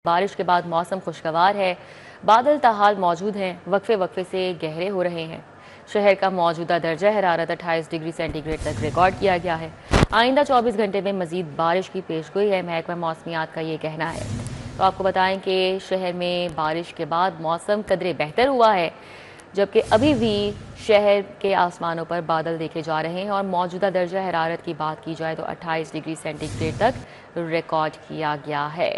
बारिश के बाद मौसम खुशगवार है। बादल ताहाल मौजूद हैं, वक्फे वक्फे से गहरे हो रहे हैं। शहर का मौजूदा दर्जा हरारत 28 डिग्री सेंटीग्रेड तक रिकॉर्ड किया गया है। आइंदा 24 घंटे में मजीद बारिश की पेशगोई है, महकमा मौसमियात का ये कहना है। तो आपको बताएं कि शहर में बारिश के बाद मौसम कदरे बेहतर हुआ है, जबकि अभी भी शहर के आसमानों पर बादल देखे जा रहे हैं और मौजूदा दर्जा हरारत की बात की जाए तो 28 डिग्री सेंटीग्रेड तक रिकॉर्ड किया गया है।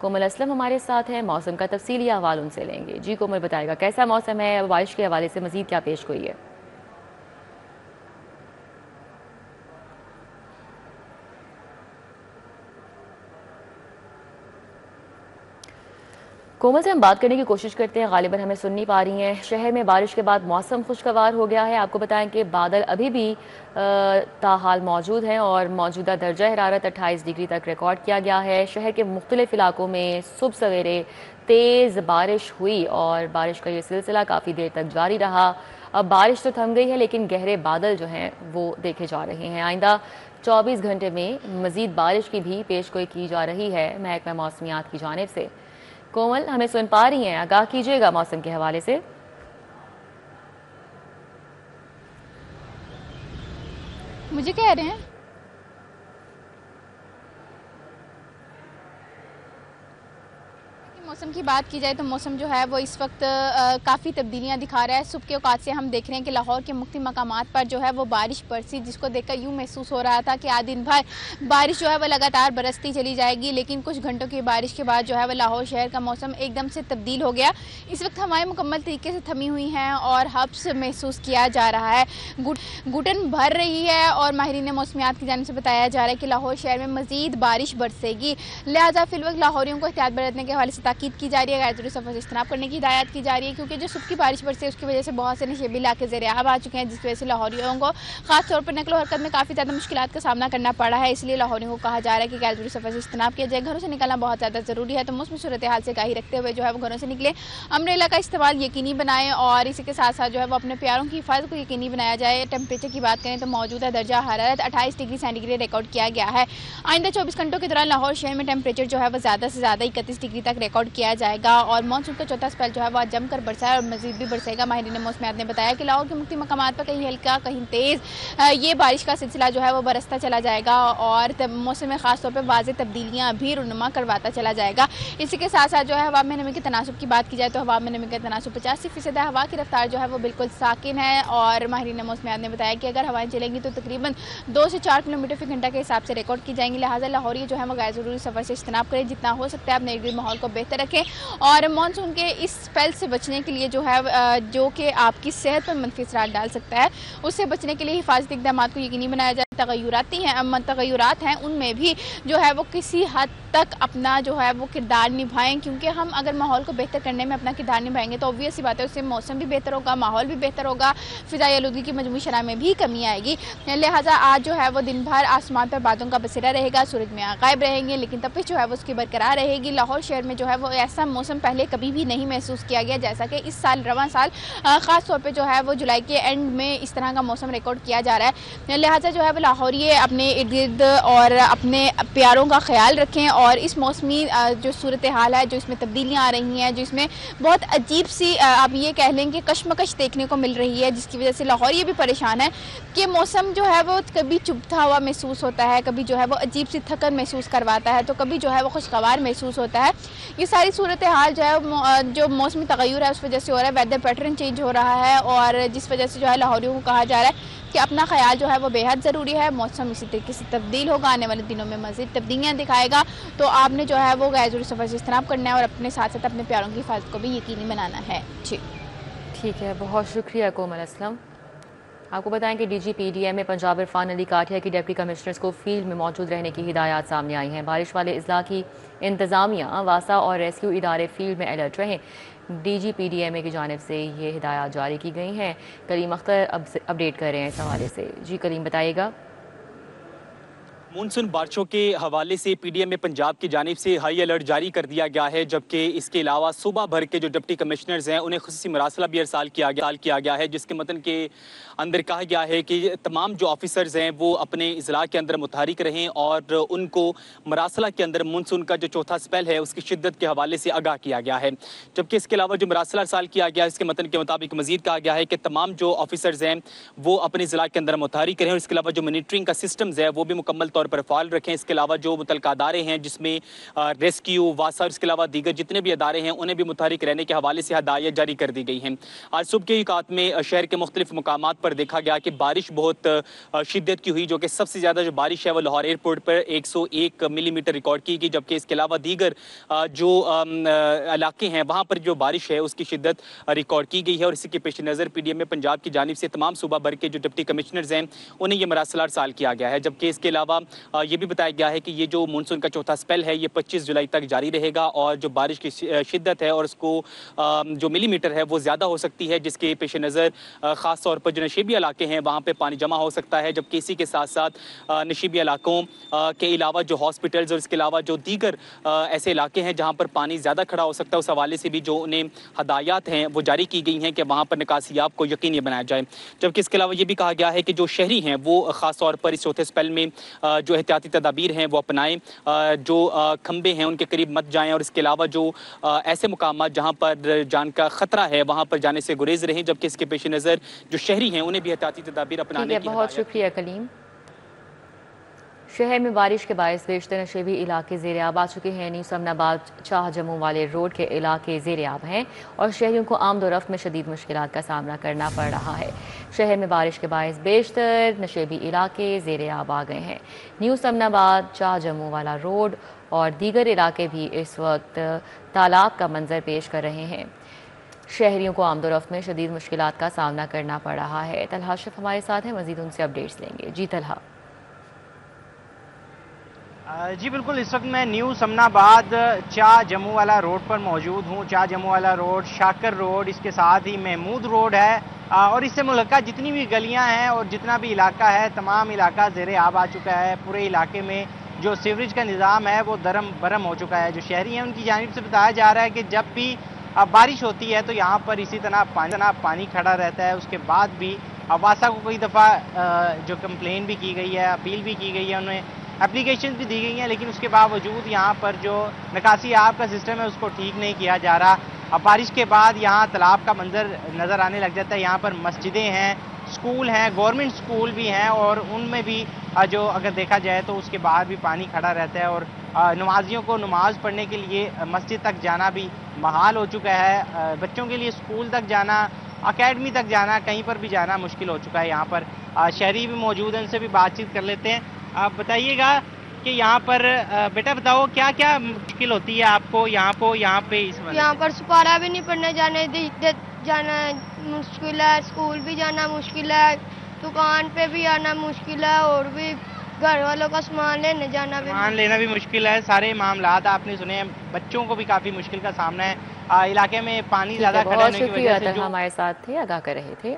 कोमल असलम हमारे साथ है, मौसम का तफसीली अहवाल उनसे लेंगे। जी कोमल, बताएगा कैसा मौसम है, बारिश के हवाले से मजीद क्या पेश गोई है? कोमल से हम बात करने की कोशिश करते हैं, गालिबन हमें सुन नहीं पा रही हैं। शहर में बारिश के बाद मौसम खुशगवार हो गया है। आपको बताएं कि बादल अभी भी ताहाल मौजूद हैं और मौजूदा दर्जा हरारत 28 डिग्री तक रिकॉर्ड किया गया है। शहर के मुख्तलिफ इलाकों में सुबह सवेरे तेज़ बारिश हुई और बारिश का ये सिलसिला काफ़ी देर तक जारी रहा। अब बारिश तो थम गई है, लेकिन गहरे बादल जो हैं वो देखे जा रहे हैं। आइंदा 24 घंटे में मजीद बारिश की भी पेशगोई की जा रही है महकमा मौसमियात की जानिब से। कोमल, हमें सुन पा रही हैं? आगाह कीजिएगा मौसम के हवाले से। मुझे कह रहे हैं मौसम की बात की जाए तो मौसम जो है वो इस वक्त काफ़ी तब्दीलियां दिखा रहा है। सुबह के औकात से हम देख रहे हैं कि लाहौर के मुख्तलिफ मकामात पर जो है वो बारिश बरसी, जिसको देखकर यूँ महसूस हो रहा था कि आज दिन भर बारिश जो है वो लगातार बरसती चली जाएगी। लेकिन कुछ घंटों की बारिश के बाद जो है वो लाहौर शहर का मौसम एकदम से तब्दील हो गया। इस वक्त हवाएं मुकम्मल तरीके से थमी हुई हैं और हब्स महसूस किया जा रहा है। घुटन भर रही है और माहिरीन मौसमियात की जानिब से बताया जा रहा है कि लाहौर शहर में मजीद बारिश बरसेगी। लिहाजा फिलवक्त लाहौरियों को एहतियात बरतने के हवाले से ताकीद की जा रही है, गैर ज़रूरी सफ़र से इज्तनाब करने की हिदायत की जा रही है, क्योंकि जो सुबह की बारिश बरसी है उसकी वजह से बहुत से नशेबी इलाके ज़ेर-ए-आब आ चुके हैं, जिसकी वजह से लाहौरियों को खास तौर पर नकलो हरकत में काफ़ी ज़्यादा मुश्किलात का सामना करना पड़ा है। इसलिए लाहौरियों को कहा जा रहा है कि गैर ज़रूरी सफ़र से इज्तनाब किया जाए। घरों से निकलना बहुत ज़्यादा ज़रूरी है, तो मौसमी सूरत हाल से आगाही रखते हुए जो है वो घरों से निकले, अम्ब्रेला का इस्तेमाल यकीनी बनाएं और इसी के साथ साथ जो है वो अपने प्यारों की हिफाजत को यकीनी बनाया जाए। टेम्परेचर की बात करें तो मौजूदा दर्जा हरारत 28 डिग्री सेंटीग्रेड रिकॉर्ड किया गया है। आइंदा 24 घंटों के दौरान लाहौर शहर में टेम्परेचर जो है वो ज़्यादा से ज़्यादा 31 डिग्री तक रिकॉर्ड किया जाएगा और मानसून का चौथा स्पेल जो है वो आज जमकर बरसा है और मजीद भी बरसेगा। माहिरीन मौसमियात ने बताया कि लाहौर के मुख्तलिफ मकामात पर कहीं हल्का कहीं तेज़ ये बारिश का सिलसिला जो है वो बरसता चला जाएगा और मौसम में खास तौर पर वाज़ेह तब्दीलियाँ भी रुनुमा करवाता चला जाएगा। इसी के साथ साथ जो है हवा में नमी के तनासुब की बात की जाए तो हवा में नमी का तनासुब 85% है। हवा की रफ्तार जो है वो बिल्कुल साकिन है और माहिरीन मौसमियात ने बताया कि अगर हवाएं चलेंगी तो तकरीबन 2 से 4 किलोमीटर फी घंटा के हिसाब से रिकॉर्ड की जाएंगी। लिहाजा लाहौरी जो है वो गैर ज़रूरी सफ़र से इज्तनाब करें, जितना हो सकता है अपने इर्द गिर्द माहौल को बेहतर रखें और मानसून के इस स्पेल से बचने के लिए जो है जो कि आपकी सेहत पर मनफी असरात डाल सकता है, उससे बचने के लिए हिफाजती इक़दाम को यकीनी बनाया जाए। तगय्युरात हैं उनमें भी जो है वो किसी हद तक अपना जो है वो किरदार निभाएं, क्योंकि हम अगर माहौल को बेहतर करने में अपना किरदार निभाएंगे तो ऑब्वियस सी बात है उससे मौसम भी बेहतर होगा, माहौल भी बेहतर होगा, फ़िज़ाई आलूदगी की मजमूई शरह में भी कमी आएगी। लिहाजा आज जो है वो दिन भर आसमान पर बादलों का बसेरा रहेगा, सूरज में गायब रहेंगे, लेकिन तपिश जो है वो उसकी बरकरार रहेगी। लाहौर शहर में जो है वो ऐसा मौसम पहले कभी भी नहीं महसूस किया गया, जैसा कि इस साल रवां साल ख़ास तौर पर जो है वो जुलाई के एंड में इस तरह का मौसम रिकॉर्ड किया जा रहा है। लिहाजा जो है वो लाहौरी अपने इर्द गिर्द और अपने प्यारों का ख्याल रखें और इस मौसमी जो सूरत हाल है, जो इसमें तब्दीलियाँ आ रही हैं, जो इसमें बहुत अजीब सी आप ये कह लें कि कशमकश देखने को मिल रही है, जिसकी वजह से लाहौर ये भी परेशान है कि मौसम जो है वो कभी चुभता हुआ महसूस होता है, कभी जो है वो अजीब सी थकन महसूस करवाता है, तो कभी जो है वो खुशगवार महसूस होता है। ये सारी सूरत हाल जो है जो मौसमी तगय्युर है उस वजह से हो रहा है, वेदर पैटर्न चेंज हो रहा है और जिस वजह से जो है लाहौरियों को कहा जा रहा है कि अपना ख्याल जो है वो बेहद ज़रूरी है। मौसम इसी तरीके से तब्दील होगा, आने वाले दिनों में मज़ीद तब्दीलियाँ दिखाएगा, तो आपने जो है वो गैर ज़रूरी सफ़र से इज्तनाब करना है और अपने साथ साथ अपने प्यारों की हिफाजत को भी यकीनी बनाना है। जी ठीक है, बहुत शुक्रिया कोमल असलम। आपको बताएं कि DGPDM में पंजाब इरफान अली काठिया की डिप्टी कमिश्नर्स को फील्ड में मौजूद रहने की हिदायत सामने आई हैं। बारिश वाले इजला की इंतज़ामिया, वासा और रेस्क्यू इदारे फील्ड में अलर्ट रहें। DGPDMA की जानिब से ये हिदायत जारी की गई हैं। करीम अख्तर अब अपडेट कर रहे हैं इस हवाले से। जी करीम, बताइएगा। मानसून बारिशों के हवाले से पीडीएम पंजाब की जानिब से हाई अलर्ट जारी कर दिया गया है, जबकि इसके अलावा सूबा भर के जो डिप्टी कमिश्नर्स हैं उन्हें खुसूसी मरासला भी अरसाल किया गया है, जिसके मतन के अंदर कहा गया है कि तमाम जो ऑफिसर्स हैं वो अपने इजला के अंदर मुतहरिक रहें और उनको मरासला के अंदर मानसून का जो चौथा स्पेल है उसकी शिद्दत के हवाले से आगाह किया गया है। जबकि इसके अलावा जो मरासला अरसाल किया गया है इसके मतन के मुताबिक मजीद कहा गया है कि तमाम जो ऑफिसर्स हैं वो अपने इजला के अंदर मुतहरिक रहें और इसके अलावा जो मॉनिटरिंग का सिस्टम्स है वो भी मुकम्मल तौर पर फाल रखें। इसके अलावा जो मुतल्लिक़ अदारे हैं जिसमें रेस्क्यू, वासा और इसके अलावा दीगर जितने भी अदारे हैं उन्हें भी मुतहरिक रहने के हवाले से हदायत जारी कर दी गई हैं। आज सुबह के औक़ात में शहर के मुख्तलिफ मकामात पर देखा गया कि बारिश बहुत शिद्दत की हुई, जो कि सबसे ज़्यादा जो बारिश है वो लाहौर एयरपोर्ट पर 101 मिलीमीटर रिकॉर्ड की गई, जबकि इसके अलावा दीगर जो इलाके हैं वहाँ पर जो बारिश है उसकी शिद्दत रिकॉर्ड की गई है। और इसी के पेश नज़र पीडीएम पंजाब की जानिब से तमाम सूबा भर के जो डिप्टी कमिश्नर्स हैं उन्हें ये मरासला अरसाल किया गया है। जबकि इसके अलावा ये भी बताया गया है कि ये जो मानसून का चौथा स्पेल है ये 25 जुलाई तक जारी रहेगा और जो बारिश की शिद्दत है और उसको जो मिलीमीटर है वो ज़्यादा हो सकती है, जिसके पेश नज़र ख़ास तौर पर जो नशीबी इलाके हैं वहाँ पे पानी जमा हो सकता है। जबकि इसी के साथ साथ नशीबी इलाकों के अलावा जो हॉस्पिटल्स और इसके अलावा जो दीगर ऐसे इलाके हैं जहाँ पर पानी ज़्यादा खड़ा हो सकता है उस हवाले से भी जो उन्हें हदायत हैं वो जारी की गई हैं कि वहाँ पर निकासियाब को यकीनी बनाया जाए। जबकि इसके अलावा ये भी कहा गया है कि जो शहरी हैं वो ख़ास तौर पर इस चौथे स्पेल में जो एहतियाती तदाबीर हैं वो अपनाएं, जो खंबे हैं उनके करीब मत जाएं और इसके अलावा जो ऐसे मुकाम जहाँ पर जान का खतरा है वहाँ पर जाने से गुरेज रहें। जबकि इसके पेश नज़र जो शहरी हैं उन्हें भी एहतियाती तदाबीर अपनाने की बहुत शुक्रिया कलीम। शहर में बारिश के बायस बेशतर नशेबी इलाके ज़ेर आब आ चुके हैं। न्यू समनाबाद शाह जम्मू वाले रोड के इलाके ज़ेर आब हैं और शहरियों को आमद रफ्त में शदीद मुश्किलात का सामना करना पड़ रहा है। शहर में बारिश के बायस बेशतर नशेबी इलाके ज़ेर आब आ गए हैं। न्यू समनाबाद शाह जम्मू वाला रोड और दीगर इलाके भी इस वक्त तालाब का मंजर पेश कर रहे हैं। शहरियों को आमद रफ्त में शदीद मुश्किलात का सामना करना पड़ रहा है। तलहा अशरफ हमारे साथ हैं, मजीद उनसे अपडेट्स लेंगे। जी तलहा। जी बिल्कुल, इस वक्त मैं न्यू समनाबाद शाह जम्मू वाला रोड पर मौजूद हूँ। शाह जम्मू वाला रोड, शाकर रोड, इसके साथ ही महमूद रोड है और इससे मुल्का जितनी भी गलियाँ हैं और जितना भी इलाका है तमाम इलाका ज़ेरे आब आ चुका है। पूरे इलाके में जो सीवरेज का निज़ाम है वो दरम बरम हो चुका है। जो शहरी हैं उनकी जानिब से बताया जा रहा है कि जब भी बारिश होती है तो यहाँ पर इसी तरह पानी खड़ा रहता है। उसके बाद भी वासा को कई दफ़ा जो कंप्लेन भी की गई है, अपील भी की गई है, उन्हें एप्लीकेशन भी दी गई हैं, लेकिन उसके बावजूद यहाँ पर जो निकासी आब का सिस्टम है उसको ठीक नहीं किया जा रहा। अब बारिश के बाद यहाँ तालाब का मंजर नज़र आने लग जाता है। यहाँ पर मस्जिदें हैं, स्कूल हैं, गवर्नमेंट स्कूल भी हैं और उनमें भी जो अगर देखा जाए तो उसके बाद भी पानी खड़ा रहता है और नमाजियों को नमाज पढ़ने के लिए मस्जिद तक जाना भी महाल हो चुका है। बच्चों के लिए स्कूल तक जाना, अकेडमी तक जाना, कहीं पर भी जाना मुश्किल हो चुका है। यहाँ पर शहरी भी मौजूद हैं, उनसे भी बातचीत कर लेते हैं। आप बताइएगा कि यहाँ पर बेटा बताओ क्या क्या मुश्किल होती है आपको यहाँ पे इस वक्त? यहाँ पर सुपारा भी नहीं पढ़ने जाना मुश्किल है, स्कूल भी जाना मुश्किल है, दुकान पे भी आना मुश्किल है और भी घर वालों का सामान लेना भी मुश्किल है। सारे मामलात आपने सुने हैं। बच्चों को भी काफी मुश्किल का सामना है। इलाके में पानी ज्यादा खड़ा होने की वजह से जो हमारे साथ थे, आगाह कर रहे थे।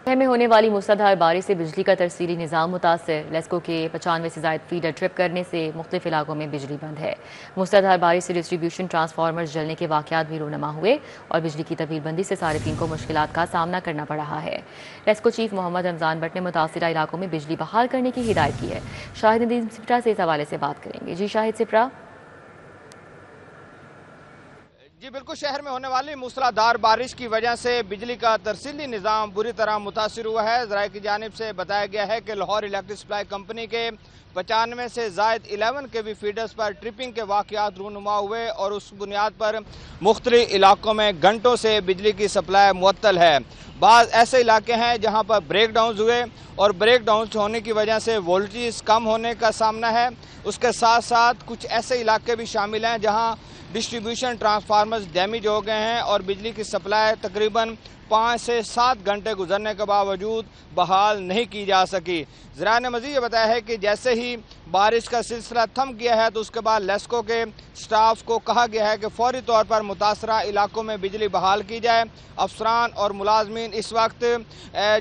शहर में होने वाली मूसलाधार बारिश से बिजली का तरसीली निज़ाम मुतासर। लेस्को के 95 से ज़ायद फीडर ट्रिप करने से मुख्तलिफ इलाकों में बिजली बंद है। मूसलाधार बारिश से डिस्ट्रीब्यूशन ट्रांसफार्मर्स जलने के वाक़यात भी रूनमा हुए और बिजली की तवील बंदी से 3.5 को मुश्किलात का सामना करना पड़ रहा है। लेस्को चीफ मोहम्मद रमज़ान भट्ट ने मुतासिरा इलाकों में बिजली बहाल करने की हिदायत की है। शाहिद नदीम सिप्रा से इस हवाले से बात करेंगे। जी शाहिद सिप्रा। जी बिल्कुल, शहर में होने वाली मूसलाधार बारिश की वजह से बिजली का तरसीली निज़ाम बुरी तरह मुतासिर हुआ है। ज़राए की जानिब से बताया गया है कि लाहौर इलेक्ट्रिक सप्लाई कंपनी के 95 से ज़ायद 11 केवी फीडर्स पर ट्रिपिंग के वाक़यात रूनुमा हुए और उस बुनियाद पर मुख्तलिफ इलाकों में घंटों से बिजली की सप्लाई मुअत्तल है। बाज़ ऐसे इलाके हैं जहाँ पर ब्रेक डाउन हुए और ब्रेक डाउन होने की वजह से वोल्टेज कम होने का सामना है। उसके साथ साथ कुछ ऐसे इलाके भी शामिल हैं जहाँ डिस्ट्रीब्यूशन ट्रांसफार्मर्स डैमेज हो गए हैं और बिजली की सप्लाई तकरीबन 5 से 7 घंटे गुजरने के बावजूद बहाल नहीं की जा सकी। ज़रा ने मज़ीद ये बताया है कि जैसे ही बारिश का सिलसिला थम गया है तो उसके बाद लेस्को के स्टाफ को कहा गया है कि फौरी तौर पर मुतासरा इलाकों में बिजली बहाल की जाए। अफसरान और मुलाजमीन इस वक्त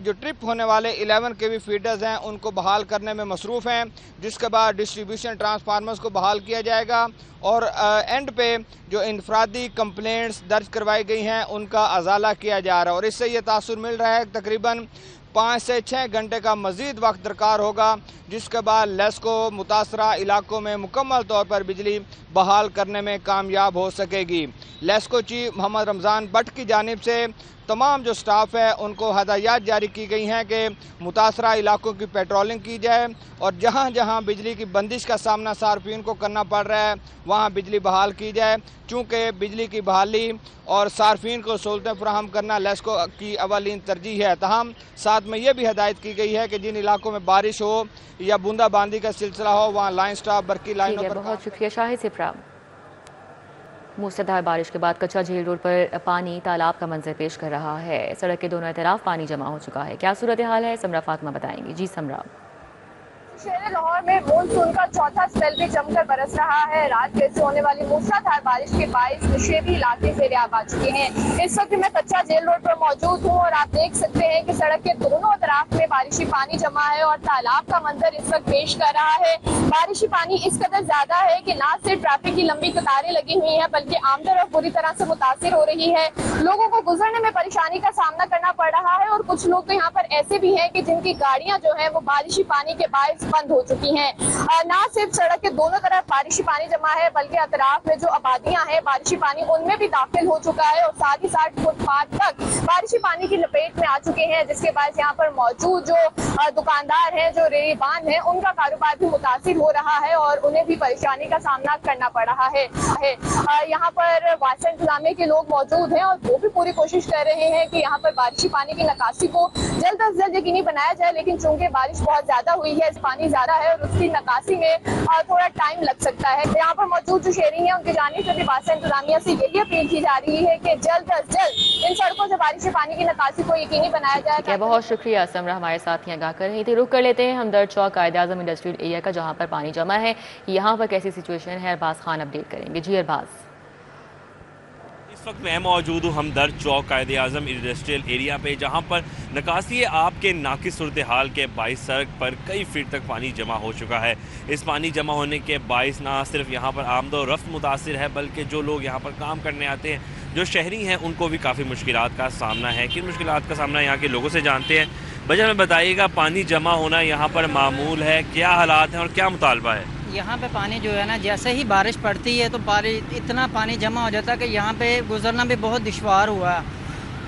जो ट्रिप होने वाले 11 kV फीडर्स हैं उनको बहाल करने में मसरूफ़ हैं, जिसके बाद डिस्ट्रीब्यूशन ट्रांसफार्मर्स को बहाल किया जाएगा और एंड पे जो इनफरादी कंप्लेंट्स दर्ज करवाई गई हैं उनका अजाला किया जा रहा है। और इससे ये तासुर मिल रहा है तकरीबन 5 से 6 घंटे का मज़ीद वक्त दरकार होगा, जिसके बाद लेस्को मुतासरा इलाकों में मुकम्मल तौर पर बिजली बहाल करने में कामयाब हो सकेगी। लेस्को चीफ मोहम्मद रमज़ान भट्ट की जानिब से तमाम जो स्टाफ है उनको हदायत जारी की गई हैं कि मुतासरा इलाकों की पेट्रोलिंग की जाए और जहाँ जहाँ बिजली की बंदिश का सामना सार्फिन को करना पड़ रहा है वहाँ बिजली बहाल की जाए, चूँकि बिजली की बहाली और सार्फिन को सहूलतें फराहम करना लेस्को की अवलीन तरजीह है। तहम साथ में ये भी हदायत की गई है कि जिन इलाकों में बारिश हो या बूंदाबांदी का सिलसिला हो वहाँ लाइन स्टाफ बरकी लाइनों पर। बहुत शुक्रिया शाहिद सिप्रा। मूसलाधार बारिश के बाद कच्चा झील रोड पर पानी तालाब का मंजर पेश कर रहा है। सड़क के दोनों तरफ पानी जमा हो चुका है। क्या सूरत हाल है, समरा फातिमा बताएंगी। जी समरा। शहर लाहौर में मानसून का चौथा स्पेल भी जमकर बरस रहा है। रात भर से होने वाली मूसलाधार बारिश के बायस नशेबी इलाके से आब आ चुके हैं। इस वक्त मैं कच्चा जेल रोड पर मौजूद हूँ और आप देख सकते हैं कि सड़क के दोनों तरफ में बारिशी पानी जमा है और तालाब का मंजर इस वक्त पेश कर रहा है। बारिशी पानी इस कदर ज्यादा है कि न सिर्फ ट्रैफिक की लंबी कतारें लगी हुई है बल्कि आमदोरफ्त बुरी तरह से मुतासिर हो रही है। लोगों को गुजरने में परेशानी का सामना करना पड़ रहा है और कुछ लोग तो यहाँ पर ऐसे भी हैं कि जिनकी गाड़ियां जो है वो बारिशी पानी के बायस बंद हो चुकी हैं। ना सिर्फ सड़क के दोनों तरफ बारिशी पानी जमा है बल्कि अतराफ में जो आबादियां हैं बारिशी पानी उनमें भी दाखिल हो चुका है और साथ ही साथ फुटपाथ तक बारिशी पानी की लपेट में आ चुके हैं, जिसके बाद यहाँ पर मौजूद जो दुकानदार हैं, जो रेहबान हैं, उनका कारोबार भी मुतासिर हो रहा है और उन्हें भी परेशानी का सामना करना पड़ रहा है। यहाँ पर वासा इंतजामिया के लोग मौजूद हैं और वो भी पूरी कोशिश कर रहे हैं कि यहाँ पर बारिशी पानी की निकासी को जल्द अज जल्द यकीनी बनाया जाए, लेकिन चूंकि बारिश बहुत ज्यादा हुई है, पानी ज्यादा है और उसकी निकासी में थोड़ा टाइम लग सकता है। यहाँ पर मौजूद जो शहरी हैं उनकी जानिब से भी वासा इंतजामिया से यही अपील की जा रही है कि जल्द अज जल्द इन सड़कों से बारिश पानी की निकासी को यकीनी बनाया जाए। बहुत शुक्रिया समरा, हमारे साथ ही आगाह कर रही थी। रुक कर लेते हैं हमदर्द चौक कायद-ए-आज़म इंडस्ट्रियल एरिया का, जहाँ पर पानी जमा है। यहाँ पर कैसी सिचुएशन है, अरबाज खान अपडेट करेंगे। जी अरबाज। इस वक्त मैं मौजूद हूँ हमदर्द चौक कायद-ए-आज़म इंडस्ट्रियल एरिया पे, जहाँ पर निकासी आपके नाकिस सूरत हाल के बाइस सड़क पर कई फीट तक पानी जमा हो चुका है। इस पानी जमा होने के बाइस ना सिर्फ यहाँ पर आमदोरफ्त मुतासिर है बल्कि जो लोग यहाँ पर काम करने आते हैं, जो शहरी हैं, उनको भी काफ़ी मुश्किलात का सामना है। किन मुश्किलात का सामना यहाँ के लोगों से जानते हैं। वजह में बताइएगा, पानी जमा होना यहाँ पर मामूल है, क्या हालात हैं और क्या मुतालबा है? यहाँ पे पानी जो है ना, जैसे ही बारिश पड़ती है तो इतना पानी जमा हो जाता है कि यहाँ पे गुजरना भी बहुत दुश्वार हुआ है।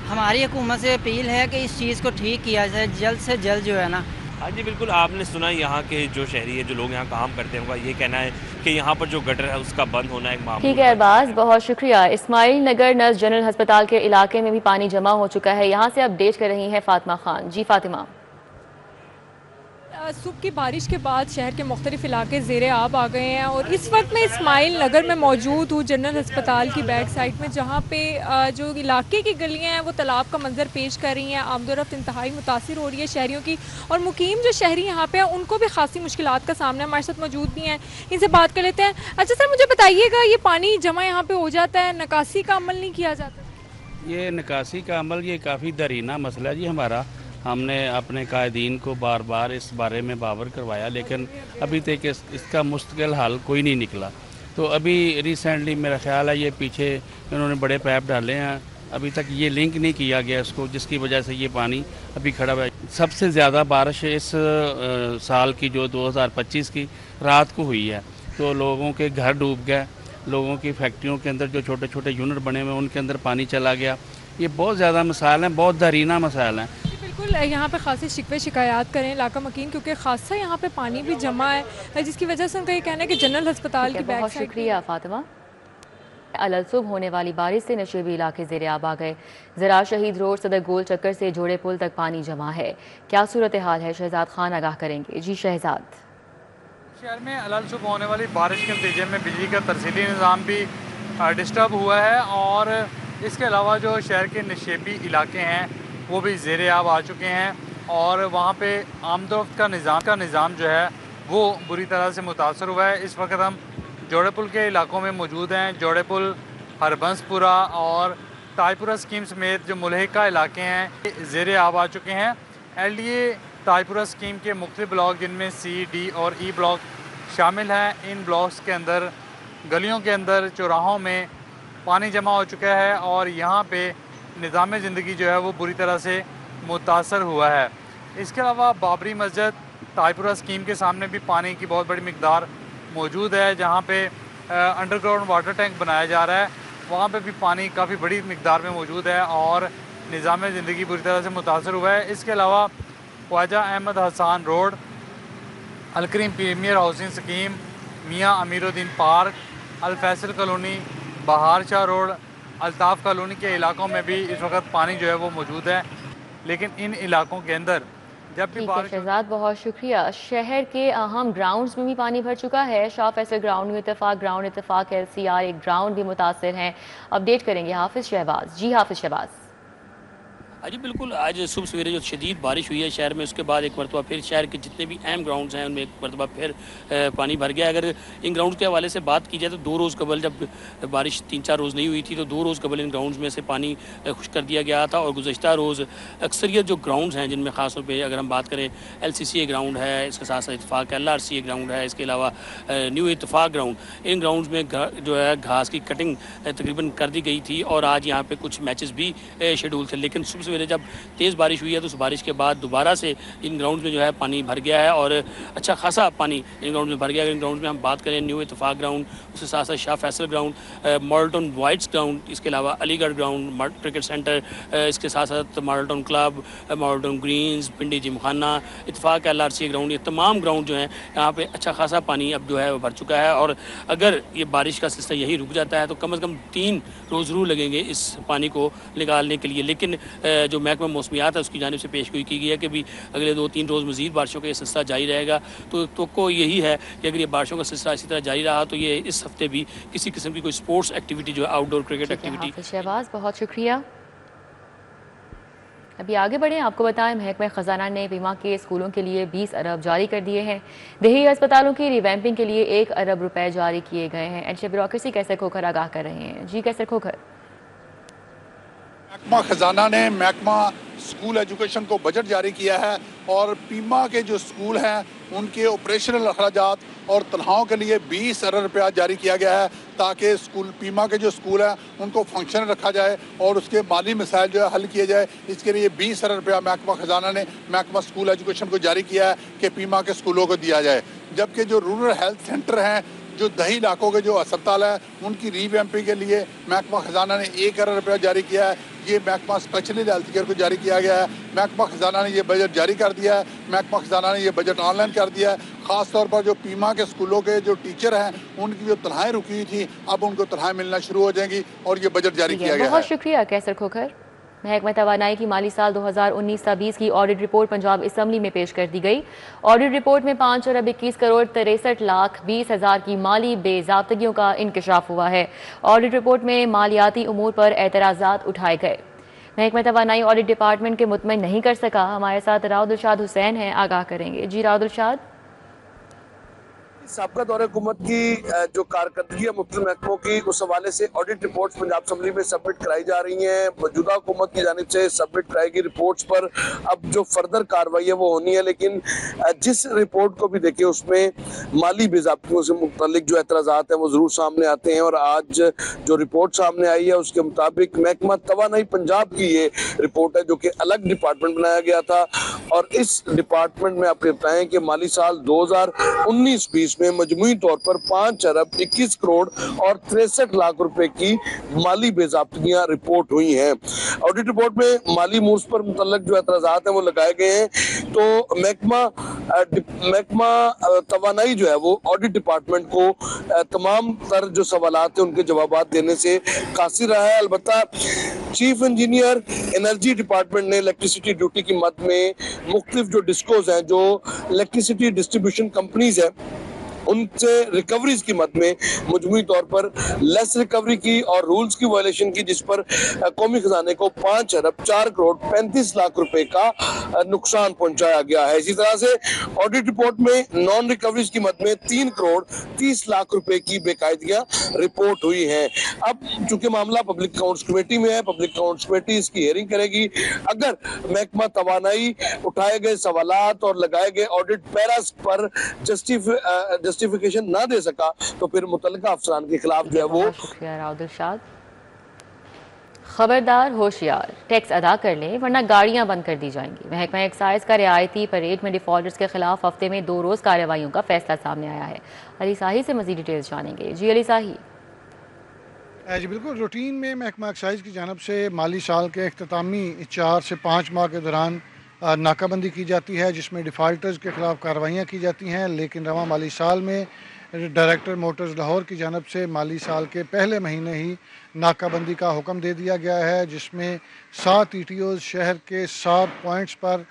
हमारी हुकूमत से अपील है कि इस चीज़ को ठीक किया जाए जल्द से जल्द जो है ना। हाँ जी बिल्कुल, आपने सुना यहाँ के जो शहरी है, जो लोग यहाँ काम करते हैं, उनका ये कहना है कि यहाँ पर जो गटर है उसका बंद होना एक मामूल। ठीक है अरबाज, बहुत शुक्रिया। इस्माइल नगर नर्स जनरल अस्पताल के इलाके में भी पानी जमा हो चुका है। यहाँ से अपडेट कर रही हैं फातिमा खान। जी फातिमा। सुबह की बारिश के बाद शहर के मुख्तलिफ इलाके ज़ेरे आब आ गए हैं और इस वक्त मैं इस्माइल नगर में मौजूद हूँ, जनरल अस्पताल की बैक साइड में, जहाँ पे जो इलाके की गलियाँ हैं वो तालाब का मंजर पेश कर रही हैं। आमदोरफ्त इंतहाई मुतासिर हो रही है शहरियों की और मुकीम जो शहरी यहाँ पे हैं उनको भी खासी मुश्किलात का सामना। हमारे साथ मौजूद भी हैं, इनसे बात कर लेते हैं। अच्छा सर, मुझे बताइएगा, ये पानी जमा यहाँ पर हो जाता है, निकासी का अमल नहीं किया जाता? ये निकासी का अमल ये काफ़ी दरीना मसला है जी हमारा। हमने अपने कायदीन को बार बार इस बारे में बावर करवाया, लेकिन अभी तक इसका मुस्तकिल हल कोई नहीं निकला। तो अभी रिसेंटली मेरा ख्याल है ये पीछे इन्होंने बड़े पैप डाले हैं, अभी तक ये लिंक नहीं किया गया इसको, जिसकी वजह से ये पानी अभी खड़ा हुआ है। सबसे ज़्यादा बारिश इस साल की जो 2025 की रात को हुई है, तो लोगों के घर डूब गए, लोगों की फैक्ट्रियों के अंदर जो छोटे छोटे यूनिट बने हुए उनके अंदर पानी चला गया। ये बहुत ज़्यादा मसाइल हैं, बहुत दरीना मसाइल हैं। बिल्कुल, यहाँ पे खासी शिकवे शिकायत करें इलाका मकीन, क्योंकि खासा यहाँ पे पानी भी जमा है, जिसकी वजह से उनका ये कहना है कि जनरल अस्पताल की बैक साइड। बहुत शुक्रिया फातिमा। अलसुब होने वाली बारिश से नशेबी इलाके ज़ेरे आब आ गए। ज़रा शहीद रोड सदर गोल चक्कर से जोड़े पुल तक पानी जमा है। क्या सूरत हाल है, शहजाद खान आगाह करेंगे। जी शहजाद। शहर में अलसुब होने वाली बारिश के नतीजे में बिजली का तरसीली निज़ाम भी डिस्टर्ब हुआ है और इसके अलावा जो शहर के नशेबी इलाके हैं वो भी ज़ेरे आब आ चुके हैं और वहाँ पे आमदोरफ्त का निज़ाम जो है वो बुरी तरह से मुतासर हुआ है। इस वक्त हम जोड़े पुल के इलाकों में मौजूद हैं। जोड़े पुल, हरबंसपुरा और ताजपुरा स्कीम समेत जो मुलहिका इलाके हैं ज़ेरे आब आ चुके हैं। LDA ताजपुरा स्कीम के मुख्तलिफ ब्लॉक जिनमें C, D और E ब्लॉक शामिल हैं, इन ब्लॉक्स के अंदर गलियों के अंदर चौराहों में पानी जमा हो चुका है और यहाँ पे निज़ाम ज़िंदगी जो है वो बुरी तरह से मुतासर हुआ है। इसके अलावा बाबरी मस्जिद ताजपुरा स्कीम के सामने भी पानी की बहुत बड़ी मिकदार मौजूद है। जहाँ पे अंडरग्राउंड वाटर टैंक बनाया जा रहा है, वहाँ पे भी पानी काफ़ी बड़ी मिकदार में मौजूद है और निज़ाम ज़िंदगी बुरी तरह से मुतासर हुआ है। इसके अलावा Khwaja Ahmad Hasan road, Alkarim premier housing scheme, Mian Amiruddin park, Al Faisal colony, Bahar Shah road, Altaf colony के इलाकों में भी इस वक्त पानी जो है वो मौजूद है। लेकिन इन इलाकों के अंदर जब भी बारिश, शहजाद बहुत शुक्रिया। शहर के अहम ग्राउंड्स में भी पानी भर चुका है। शाह फैसल ग्राउंड, इत्तेफाक ग्राउंड, इत्तेफाक LCR एक ग्राउंड भी मुतासर हैं। अपडेट करेंगे हाफिज शहबाज। जी हाफिज शहबाज। जी बिल्कुल, आज सुबह सवेरे जो शदीद बारिश हुई है शहर में, उसके बाद एक मरतबा फिर शहर के जितने भी अहम ग्राउंड्स हैं उनमें एक मरतबा फिर पानी भर गया। अगर इन ग्राउंड्स के हवाले से बात की जाए तो 2 रोज़ कबल जब बारिश 3-4 रोज़ नहीं हुई थी तो 2 रोज़ कबल इन ग्राउंड्स में से पानी खुश कर दिया गया था। और गुज़श्ता रोज़ अक्सरियत जो ग्राउंड्स हैं जिनमें ख़ास तौर पर अगर हम बात करें LCCA ग्राउंड है, इसके साथ साथ इत्तेफाक LRCA ग्राउंड है, इसके अलावा न्यू इत्तेफाक ग्राउंड, इन ग्राउंड्स में जो है घास की कटिंग तकरीबन कर दी गई थी और आज यहाँ पर कुछ मैचेस भी शेड्यूल थे। लेकिन सुबह सवेरे जब तेज़ बारिश हुई है तो उस बारिश के बाद दोबारा से इन ग्राउंड्स में जो है पानी भर गया है और अच्छा खासा पानी इन ग्राउंड में भर गया है। इन ग्राउंड में हम बात करें न्यू इत्तेफाक ग्राउंड, उसके साथ साथ Shah Faisal ground, model whites ground, इसके अलावा अलीगढ़ ग्राउंड, क्रिकेट सेंटर, इसके साथ साथ model club, model greens, Pindi Gymkhana, Ittefaq LRCA ground, ये तमाम ग्राउंड जो हैं यहाँ पे अच्छा खासा पानी अब जो है वो भर चुका है। और अगर ये बारिश का सिलसिला यही रुक जाता है तो कम से कम 3 रोज़ ज़रूर लगेंगे इस पानी को निकालने के लिए। लेकिन जो महकमा मौसमियात है उसकी जानिब से पेशगोई की गई है कि भी अगले 2-3 रोज़ मज़ीद बारिशों का ये सिलसिला जारी रहेगा। तो को यही है कि अगर ये बारिशों का सिलसिला इसी तरह जारी रहा तो ये इस हफ्ते भी किसी किस्म की कोई स्पोर्ट्स एक्टिविटी जो है, आउटडोर क्रिकेट एक्टिविटी। शहबाज बहुत शुक्रिया। अभी आगे बढ़ें, आपको बताएं महकमा खजाना ने बीमा के स्कूलों के लिए 20 अरब जारी कर दिए हैं। देही अस्पतालों की रिवैम्पिंग के लिए 1 अरब रुपए जारी किए गए हैं। एंड ब्यूरोक्रेसी कैसर खोखर आगाह कर रहे हैं। जी कैसर खोखर। महकमा खजाना ने महकमा स्कूल एजुकेशन को बजट जारी किया है और पीमा के जो स्कूल हैं उनके ऑपरेशनल अखराजात और तनख्वाहों के लिए 20 अरब रुपया जारी किया गया है ताकि स्कूल पीमा के जो स्कूल हैं उनको फंक्शन रखा जाए और उसके माली मसाइल जो है हल किए जाए। इसके लिए 20 अरब रुपया महकमा खजाना ने महकमा स्कूल एजुकेशन को जारी किया है कि पीमा के स्कूलों को दिया जाए। जबकि जो रूरल हेल्थ सेंटर हैं, जो दही इलाकों के जो अस्पताल हैं, उनकी रीवैम्पिंग के लिए महकमा खजाना ने 1 अरब रुपया जारी किया है। ये महकमा स्पेशलिस्ट हेल्थ केयर को जारी किया गया है। महकमा खजाना ने ये बजट जारी कर दिया है। महकमा खजाना ने ये बजट ऑनलाइन कर दिया है। ख़ास तौर पर जो पीमा के स्कूलों के जो टीचर हैं उनकी जो तनख्वाहें रुकी हुई थी अब उनको तनख्वाहें मिलना शुरू हो जाएंगी और ये बजट जारी किया गया है। बहुत शुक्रिया कैसर खोखर। महकमा तवानाई की माली साल 2019-20 की ऑडिट रिपोर्ट पंजाब असम्बली में पेश कर दी गई। ऑडिट रिपोर्ट में 5 अरब 21 करोड़ 63 लाख 20 हज़ार की माली बेज़ाब्तगियों का इंकशाफ हुआ है। ऑडिट रिपोर्ट में मालियाती उमूर पर एतराज़ात उठाए गए। महकमा तवानाई ऑडिट डिपार्टमेंट के मुतमईन नहीं कर सका। हमारे साथ राउदुलशाद हुसैन हैं, आगाह करेंगे। जी राउदुलशाद। साबका दौरे हुकूमत की जो कारकर्दगी है मुख्तलिफ महकमों की, उस हवाले से ऑडिट रिपोर्ट्स पंजाब असम्बली में सबमिट कराई जा रही हैं। मौजूदा हुकूमत की जानिब से सबमिट कराई गई रिपोर्ट्स पर अब जो फर्दर कार्रवाई है वो होनी है। लेकिन जिस रिपोर्ट को भी देखें उसमें माली बेज़ाब्तियों से मुतल्लिक जो एतराज़ात हैं वो ज़रूर सामने आते हैं। और आज जो रिपोर्ट सामने आई है उसके मुताबिक महकमा तवानाई पंजाब की ये रिपोर्ट है जो कि अलग डिपार्टमेंट बनाया गया था। और इस डिपार्टमेंट में आपको बताएं कि माली साल 2019-20 में मजमूई तौर पर 5 अरब 21 करोड़ और 63 लाख रुपए की माली बेज़ाब्तियां रिपोर्ट हुई हैं। ऑडिट रिपोर्ट में माली मूव्स पर मुतल्लिक जो एतराज़ात हैं वो लगाए गए हैं। तो महकमा तवानाई जो है वो ऑडिट डिपार्टमेंट को तमाम तर जो सवालात हैं उनके जवाब देने से कासिर रहा है। अलबत्ता चीफ इंजीनियर एनर्जी डिपार्टमेंट ने इलेक्ट्रिसिटी ड्यूटी की मद में मुख्तलिफ जो डिस्कोज हैं, जो इलेक्ट्रिसिटी डिस्ट्रीब्यूशन कंपनीज हैं, उनसे रिकवरीज की मद में मजमूई तौर पर लेस रिकवरी की और रूल्स की वायलेशन की, जिस पर कौमी खजाने को 5 अरब 4 करोड़ 35 लाख रुपए का नुकसान पहुंचाया गया है। इसी तरह से ऑडिट रिपोर्ट में नॉन रिकवरीज की मद में 3 करोड़ 30 लाख रुपए की बेकायदगियां रिपोर्ट हुई हैं। अब चूंकि मामला पब्लिक अकाउंट्स कमेटी में है, पब्लिक अकाउंट्स कमेटी इसकी हियरिंग करेगी। अगर महकमा तवानाई उठाए गए सवालात और लगाए गए ऑडिट पैरास पर जस्टिफिकेशन ना दे सका तो फिर मुतल्लिका अफसरान के खिलाफ जो है वो खबरदार होशियार, टैक्स अदा कर लें वरना गाड़ियां बंद कर दी जाएंगी। महकमा एक्साइज का रियायती परेड में डिफॉल्टर्स के खिलाफ हफ्ते में 2 रोज कार्रवाइयों का फैसला सामने आया है। अली साही से मजीद डिटेल्स जानेंगे। जी अली साही। जी बिल्कुल, रूटीन में महकमा एक्साइज की जानब से माली साल के अख्तामी 4 से 5 माह के दौरान नाकाबंदी की जाती है, जिसमें डिफ़ाल्टर्स के खिलाफ कार्रवाइयाँ की जाती हैं। लेकिन रवा माली साल में डायरेक्टर मोटर्स लाहौर की जानब से माली साल के पहले महीने ही नाकाबंदी का हुक्म दे दिया गया है, जिसमें 7 ETOs शहर के 7 पॉइंट्स पर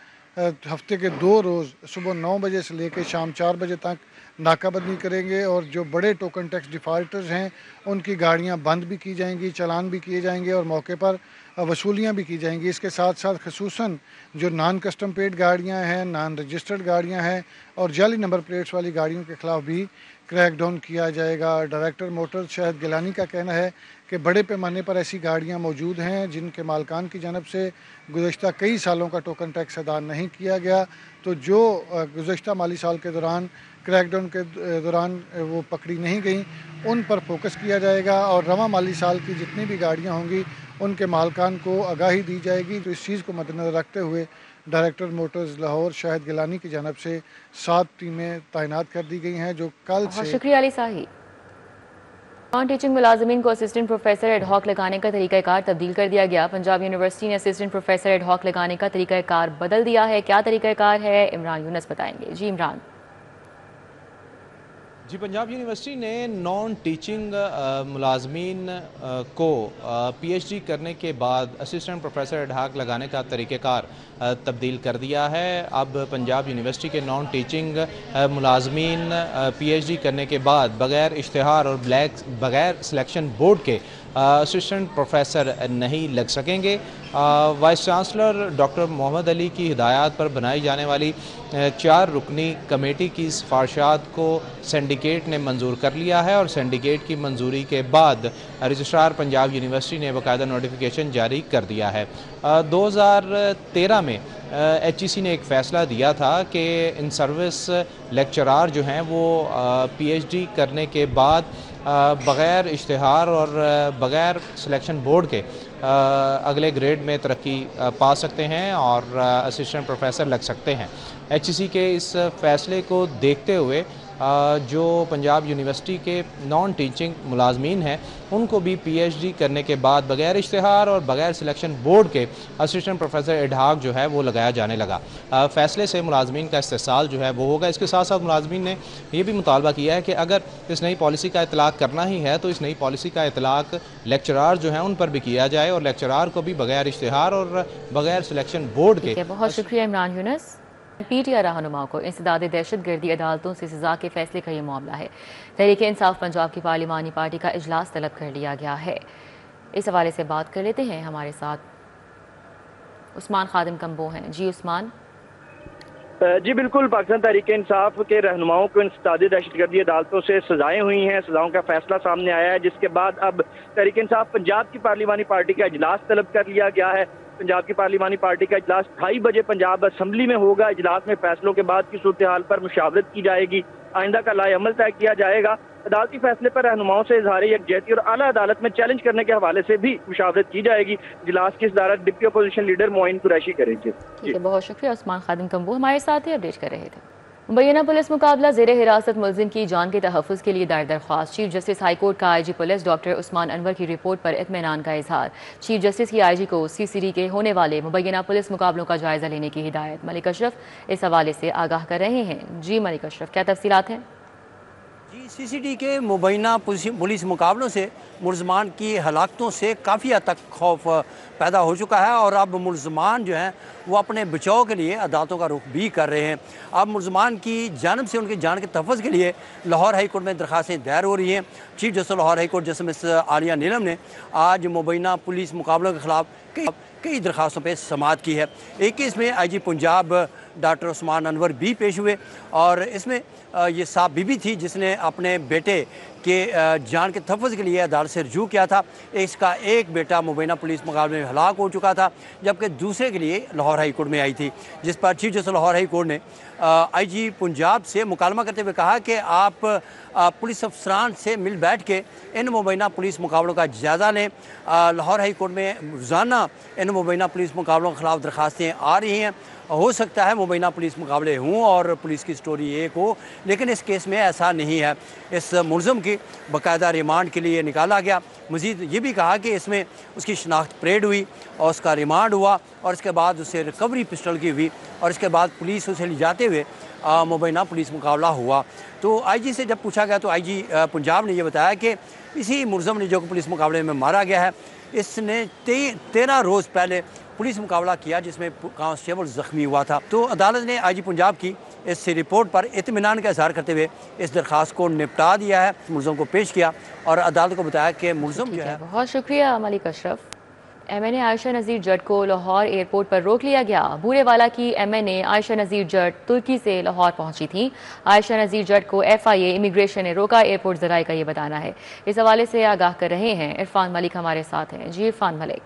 हफ्ते के 2 रोज़ सुबह 9 बजे से लेकर शाम 4 बजे तक नाकाबंदी करेंगे। और जो बड़े टोकन टैक्स डिफ़ाल्टर्स हैं उनकी गाड़ियां बंद भी की जाएंगी, चालान भी किए जाएंगे और मौके पर वसूलियां भी की जाएंगी। इसके साथ साथ खसूसन जो नॉन कस्टम पेड गाड़ियां हैं, नॉन रजिस्टर्ड गाड़ियां हैं और जाली नंबर प्लेट्स वाली गाड़ियों के खिलाफ भी क्रैकडाउन किया जाएगा। डायरेक्टर मोटर्स शाहिद गिलानी का कहना है कि बड़े पैमाने पर ऐसी गाड़ियां मौजूद हैं जिनके मालकान की जानब से गुज़श्ता कई सालों का टोकन टैक्स अदा नहीं किया गया, तो जो गुज़श्ता माली साल के दौरान क्रैकडाउन के दौरान वो पकड़ी नहीं गई उन पर फोकस किया जाएगा और रवा माली साल की जितनी भी गाड़ियां होंगी उनके मालकान को आगाही दी जाएगी। तो इस चीज़ को मद्देनज़र रखते हुए डायरेक्टर मोटर्स लाहौर शाहिद गिलानी की जानब से 7 टीमें तैनात कर दी गई हैं जो कल से। शुक्रिया अली साही। नॉन टीचिंग मुलाजमीन को असिस्टेंट प्रोफेसर एडहॉक लगाने का तरीक़ाकार तब्दील कर दिया गया। पंजाब यूनिवर्सिटी ने असिस्टेंट प्रोफेसर एडहॉक लगाने का तरीक़ाकार बदल दिया है। क्या तरीक़ाकार है, इमरान यूनस बताएंगे। जी इमरान। जी, पंजाब यूनिवर्सिटी ने नॉन टीचिंग मुलाजमीन को PhD करने के बाद असिस्टेंट प्रोफेसर एडहॉक लगाने का तरीक़ाकार तब्दील कर दिया है। अब पंजाब यूनिवर्सिटी के नॉन टीचिंग मुलाजमीन PhD करने के बाद बग़ैर इश्तिहार और बग़ैर सिलेक्शन बोर्ड के असिस्टेंट प्रोफेसर नहीं लग सकेंगे। Vice chancellor doctor Mohammad Ali की हिदायत पर बनाई जाने वाली 4 रुकनी कमेटी की सिफारिशात को सिंडिकेट ने मंजूर कर लिया है और सिंडिकेट की मंजूरी के बाद रजिस्ट्रार पंजाब यूनिवर्सिटी ने बाकायदा नोटिफिकेशन जारी कर दिया है। 2013 में HEC ने एक फ़ैसला दिया था कि इन सर्विस लेक्चरार जो हैं वो PhD करने के बाद बग़ैर इश्तिहार और बग़ैर सिलेक्शन बोर्ड के अगले ग्रेड में तरक्की पा सकते हैं और असिस्टेंट प्रोफेसर लग सकते हैं। HEC के इस फ़ैसले को देखते हुए जो पंजाब यूनिवर्सिटी के नॉन टीचिंग मुलाजमीन हैं उनको भी PhD करने के बाद बग़ैर इश्तिहार और बग़ैर सिलेक्शन बोर्ड के असिस्टेंट प्रोफेसर एडहॉक जो है वो लगाया जाने लगा। फ़ैसले से मुलाजमीन का इस्तेसाल जो है वो होगा। इसके साथ साथ मुलाजमीन ने ये भी मुतालबा किया है कि अगर इस नई पॉलिसी का इतलाक़ करना ही है तो इस नई पॉलिसी का इतलाक़ लेक्चरार जो हैं उन पर भी किया जाए और लेक्चरार को भी बग़ैर इश्तिहार और बग़ैर सिलेक्शन बोर्ड के। बहुत शुक्रिया इमरान यूनस। PTI रहनुमा को इंसदाद दहशतगर्दी अदालतों से सज़ा के फैसले का ये मामला है। तहरीक इंसाफ पंजाब की पार्लिमानी पार्टी का इजलास तलब कर लिया गया है। इस हवाले से बात कर लेते हैं, हमारे साथ उस्मान खादिम कम्बो हैं। जी उस्मान। जी बिल्कुल, पाकिस्तान तहरीक इंसाफ के रहनुमाओं को इंसदाद दहशतगर्दी अदालतों से सजाएं हुई हैं, सजाओं का फैसला सामने आया है, जिसके बाद अब तहरीक इंसाफ पंजाब की पार्लिमानी पार्टी का इजलास तलब कर लिया गया है। पंजाब की पार्लिमानी पार्टी का इजलास 2:30 बजे पंजाब असम्बली में होगा। इजलास में फैसलों के बाद की सूरत हाल पर मुशावरत की जाएगी, आइंदा का लाएअमल तय किया जाएगा। अदालती फैसले पर रहनुमाओं से इजहार यकजहती और आला अदालत में चैलेंज करने के हवाले से भी मुशावरत की जाएगी। इजलास की सदारत deputy opposition leader Moin Qureshi करेंगे। ठीक है, बहुत शुक्रिया उस्मान खादिम कम्बो हमारे साथ ही अपडेट कर रहे थे। मुबैना पुलिस मुकाबला ज़ेरे हिरासत मुलजिम की जान के तहफ़्फ़ुज़ के लिए दायर दरख्वास्त। चीफ जस्टिस हाई कोर्ट का IG police doctor Usman Anwar की रिपोर्ट पर इत्मीनान का इजहार। चीफ जस्टिस की IG को CCD के होने वाले मुबैना पुलिस मुकाबलों का जायजा लेने की हिदायत। मलिक अशरफ इस हवाले से आगाह कर रहे हैं। जी मलिक अशरफ, क्या तफसीलात हैं? जी, सीसीडी के मुबैना पुलिस मुकाबलों से मुलजमान की हलाकतों से काफ़ी हद तक खौफ पैदा हो चुका है और अब मुलजमान जो हैं वो अपने बचाव के लिए अदालतों का रुख भी कर रहे हैं। अब मुलजमान की जानब से उनकी जान के तहफ़्फ़ुज़ के लिए लाहौर हाई कोर्ट में दरख्वास्तें दायर हो रही हैं। Chief justice Lahore high court justice Aliya Neelam ने आज मुबैना पुलिस मुकाबलों के ख़िलाफ़ कई दरख्वास्तों पर समाअत की है। एक केस में IG पंजाब डॉक्टर उस्मान अनवर भी पेश हुए और इसमें ये साहब बीबी थी जिसने अपने बेटे के जान के तहफ़्फ़ुज़ के लिए अदालत से रुजू किया था। इसका एक बेटा मुबैना पुलिस मुकाबले में हलाक हो चुका था, जबकि दूसरे के लिए लाहौर हाई कोर्ट में आई थी, जिस पर chief justice Lahore high court ने IG पंजाब से मुकालमा करते हुए कहा कि आप पुलिस अफसरान से मिल बैठ के इन मुबैना पुलिस मुकाबलों का जायज़ा लें। लाहौर हाई कोर्ट में रोज़ाना इन मुबैना पुलिस मुकाबलों के ख़िलाफ़ दरख्वास्तें आ रही हैं। हो सकता है मुबैना पुलिस मुकाबले हों और पुलिस की स्टोरी एक हो, लेकिन इस केस में ऐसा नहीं है। इस मुलज़म की बाकायदा रिमांड के लिए निकाला गया। मज़ीद ये भी कहा कि इसमें उसकी शनाख्त परेड हुई और उसका रिमांड हुआ और इसके बाद उसे रिकवरी पिस्टल की हुई और इसके बाद पुलिस उसे ले जाते हुए मुबैना पुलिस मुकाबला हुआ। तो IG से जब पूछा गया तो IG पंजाब ने यह बताया कि इसी मुलज़म ने जो पुलिस मुकाबले में मारा गया है, इसने 13 रोज़ पहले पुलिस मुकाबला किया जिसमें कांस्टेबल ज़ख्मी हुआ था। तो अदालत ने IG पंजाब की इस रिपोर्ट पर इत्मीनान का इज़हार करते हुए इस दरख्वास्त को निपटा दिया है, मुलज़म को पेश किया और अदालत को बताया कि मुलज़म जो है। बहुत शुक्रिया मलिक अशरफ। MNA आयशा नज़ीर जट को लाहौर एयरपोर्ट पर रोक लिया गया। बूरेवाला की MNA आयशा नज़ीर जट तुर्की से लाहौर पहुंची थी। आयशा नज़ीर जट को FIA इमिग्रेशन ने रोका, एयरपोर्ट ज़राए का ये बताना है। इस हवाले से आगाह कर रहे हैं इरफान मलिक हमारे साथ हैं। जी इरफान मलिक।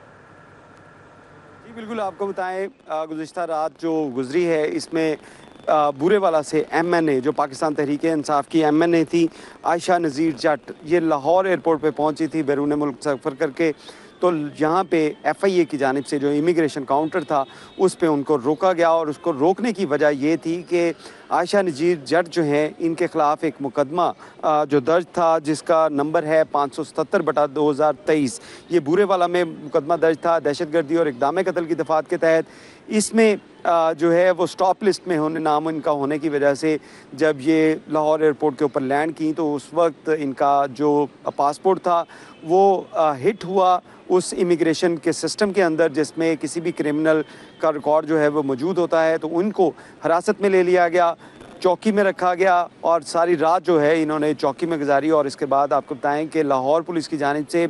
जी बिल्कुल, आपको बताएं गुज़िश्ता रात जो गुजरी है इसमें बूरेवाला से MNA जो पाकिस्तान तहरीक इंसाफ की MNA थी आयशा नज़ीर जट, ये लाहौर एयरपोर्ट पे पहुंची थी बैरून मुल्क सफ़र करके। तो यहाँ पे FIA की जानिब से जो इमिग्रेशन काउंटर था उस पे उनको रोका गया और उसको रोकने की वजह ये थी कि आयशा नज़ीर जट जो हैं इनके ख़िलाफ़ एक मुकदमा जो दर्ज था जिसका नंबर है 577/2023। ये बूरेवाला में मुकदमा दर्ज था दहशतगर्दी और इक़दाम कत्ल की दफ़ात के तहत। इसमें जो है वो स्टॉप लिस्ट में नाम इनका होने की वजह से जब ये लाहौर एयरपोर्ट के ऊपर लैंड की तो उस वक्त इनका जो पासपोर्ट था वो हिट हुआ उस इमिग्रेशन के सिस्टम के अंदर जिसमें किसी भी क्रिमिनल का रिकॉर्ड जो है वो मौजूद होता है। तो उनको हिरासत में ले लिया गया, चौकी में रखा गया और सारी रात जो है इन्होंने चौकी में गुजारी। और इसके बाद आपको बताएं कि लाहौर पुलिस की जानिब से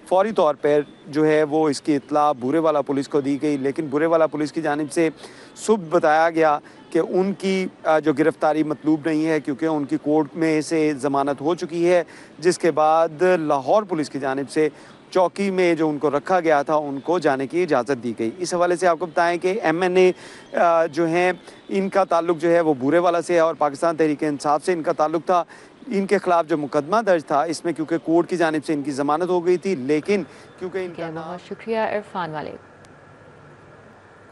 फौरी तौर पर जो है वो इसकी इत्तला बूरेवाला पुलिस को दी गई, लेकिन बूरेवाला पुलिस की जानिब से सुबह बताया गया कि उनकी जो गिरफ़्तारी मतलूब नहीं है क्योंकि उनकी कोर्ट में से ज़मानत हो चुकी है। जिसके बाद लाहौर पुलिस की जानिब से चौकी में जो उनको रखा गया था उनको जाने की इजाज़त दी गई। इस हवाले से आपको बताएं कि MNA जो हैं इनका ताल्लुक जो है वो बूरेवाला से है और पाकिस्तान तहरीक इंसाफ से इनका ताल्लुक था। इनके खिलाफ जो मुकदमा दर्ज था इसमें क्योंकि कोर्ट की जानिब से इनकी ज़मानत हो गई थी, लेकिन क्योंकि इनका बहुत शुक्रिया इरफान वाले।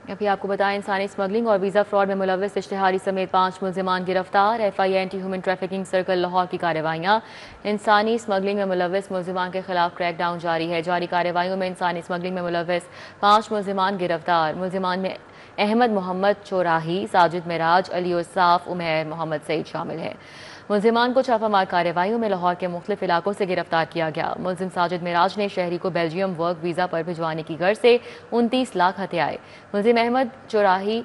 अभी आपको बताएं इंसानी स्मगलिंग और वीज़ा फ्रॉड में मुलव्वस इश्तिहारी समेत 5 मुलजिमान गिरफ्तार। FIA anti human trafficking circle Lahore की कार्रवाइयाँ। इंसानी स्मगलिंग में मुलव्वस मुलजिमान के खिलाफ क्रैकडाउन जारी है। जारी कार्रवाइयों में इंसानी स्मगलिंग में मुलव्वस 5 मुलजिमान गिरफ्तार। मुलजिमान में अहमद मोहम्मद चौराही, साजिद मिराज, अली उसाफ, उमैर मोहम्मद सईद शामिल है। मुलजिमान को छापामार कार्रवाइयों में लाहौर के मुख्तलिफ इलाकों से गिरफ्तार किया गया। मुलजिम साजिद मिराज ने शहरी को बेल्जियम वर्क वीज़ा पर भिजवाने की गर्ज से 29 लाख हथियाए। मुलजिम अहमद चौराही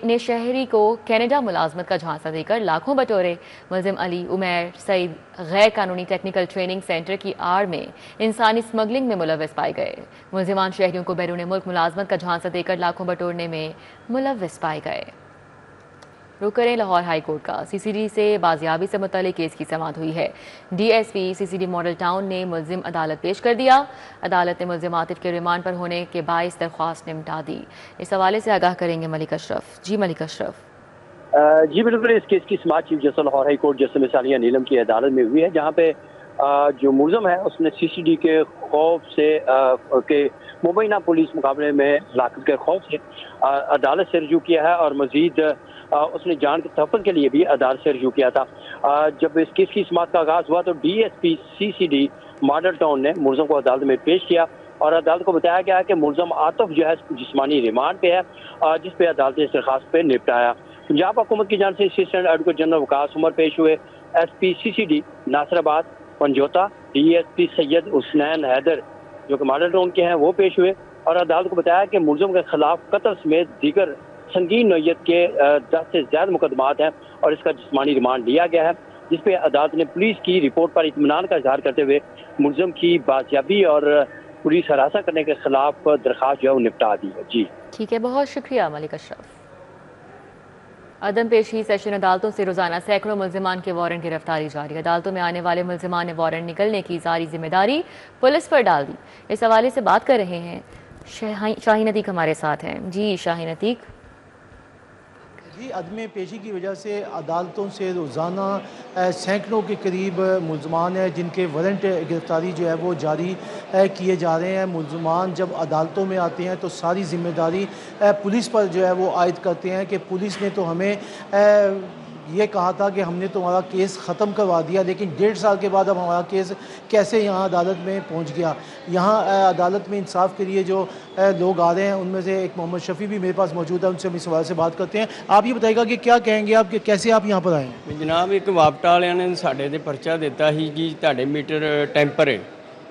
ने शहरी को कनाडा मुलाजमत का झांसा देकर लाखों बटोरे। मुलजिम अली उमैर सईद गैर कानूनी टेक्निकल ट्रेनिंग सेंटर की आड़ में इंसानी स्मगलिंग में मुलव्वस पाए गए। मुलजिमान शहरियों को बैरून मुल्क मुलाजमत का झांसा देकर लाखों बटोरने में मुलव्वस पाए गए। रुक करें लाहौर हाई कोर्ट का। CCD से बाजियाबी से मुतालिक केस की समाअत हुई है। DSP CCD मॉडल टाउन ने मुलजिम अदालत पेश कर दिया। अदालत ने मुलजिम आतिफ के रिमांड पर होने के बाइस दरख्वास्त निपटा दी। इस हवाले से आगाह करेंगे मलिक अशरफ। जी मलिक अशरफ। जी बिल्कुल, इस केस की समाअत chief justice Lahore high court justice Aliya Neelam की अदालत में हुई है, जहाँ पे जो मुलज़म है उसने CCD के खौफ से के मुबैना पुलिस मुकाबले में हलाकत के खौफ से अदालत से रुजू किया है और मजीद उसने जान के तहफ़्फ़ुज़ के लिए भी अदालत से रुजू किया था। जब इस केस की समाअत का आगाज़ हुआ तो DSP CCD मॉडल टाउन ने मुलज़म को अदालत में पेश किया और अदालत को बताया गया कि मुलज़म आतिफ जो है जिस्मानी रिमांड पे है, जिस पे अदालत ने इस दरख्वास्त पे निपटाया। पंजाब हुकूमत की जानिब से assistant advocate general Waqas Umar पेश हुए। SP CCD नासराबाद Panjota, DSP Syed Husnain Haider जो कि मॉडल टाउन के हैं वो पेश हुए और अदालत को बताया कि मुलजिम के खिलाफ कत्ल समेत दीगर संगीन नौयत के 10 से ज्यादा मुकदमात हैं और इसका जिस्मानी रिमांड लिया गया है, जिसपे अदालत ने पुलिस की रिपोर्ट पर इत्मीनान का इजहार करते हुए मुलजिम की बाजियाबी और पुलिस हरासा करने के खिलाफ दरख्वास्त जो है वो निपटा दी है। जी ठीक है, बहुत शुक्रिया मलिक अशरफ। अदम पेशी सेशन अदालतों से रोजाना सैकड़ों मुल्जिमान के वारंट गिरफ्तारी जारी। अदालतों में आने वाले मुल्जिमान ने वारंट निकलने की सारी जिम्मेदारी पुलिस पर डाल दी। इस हवाले से बात कर रहे हैं शाहीन अतीक हमारे साथ हैं। जी शाहीन अतीक। जी, अदम पेशी की वजह से अदालतों से रोज़ाना सैकड़ों के करीब मुल्ज़मान हैं जिनके वारंट गिरफ्तारी जो है वो जारी किए जा रहे हैं। मुल्ज़मान जब अदालतों में आते हैं तो सारी ज़िम्मेदारी पुलिस पर जो है वो आयद करते हैं कि पुलिस ने तो हमें ये कहा था कि हमने तुम्हारा केस ख़त्म करवा दिया, लेकिन 1.5 साल के बाद अब हमारा केस कैसे यहाँ अदालत में पहुँच गया। यहाँ अदालत में इंसाफ के लिए जो लोग आ रहे हैं उनमें से एक मोहम्मद शफ़ी भी मेरे पास मौजूद है, उनसे हम इस सवाल से बात करते हैं। आप ये बताइएगा कि क्या कहेंगे आप कि कैसे आप यहाँ पर आए? जनाब, एक वापटा वालियां ने साढ़े ते परचा दिता ही कि तुहाडे मीटर टैंपर है,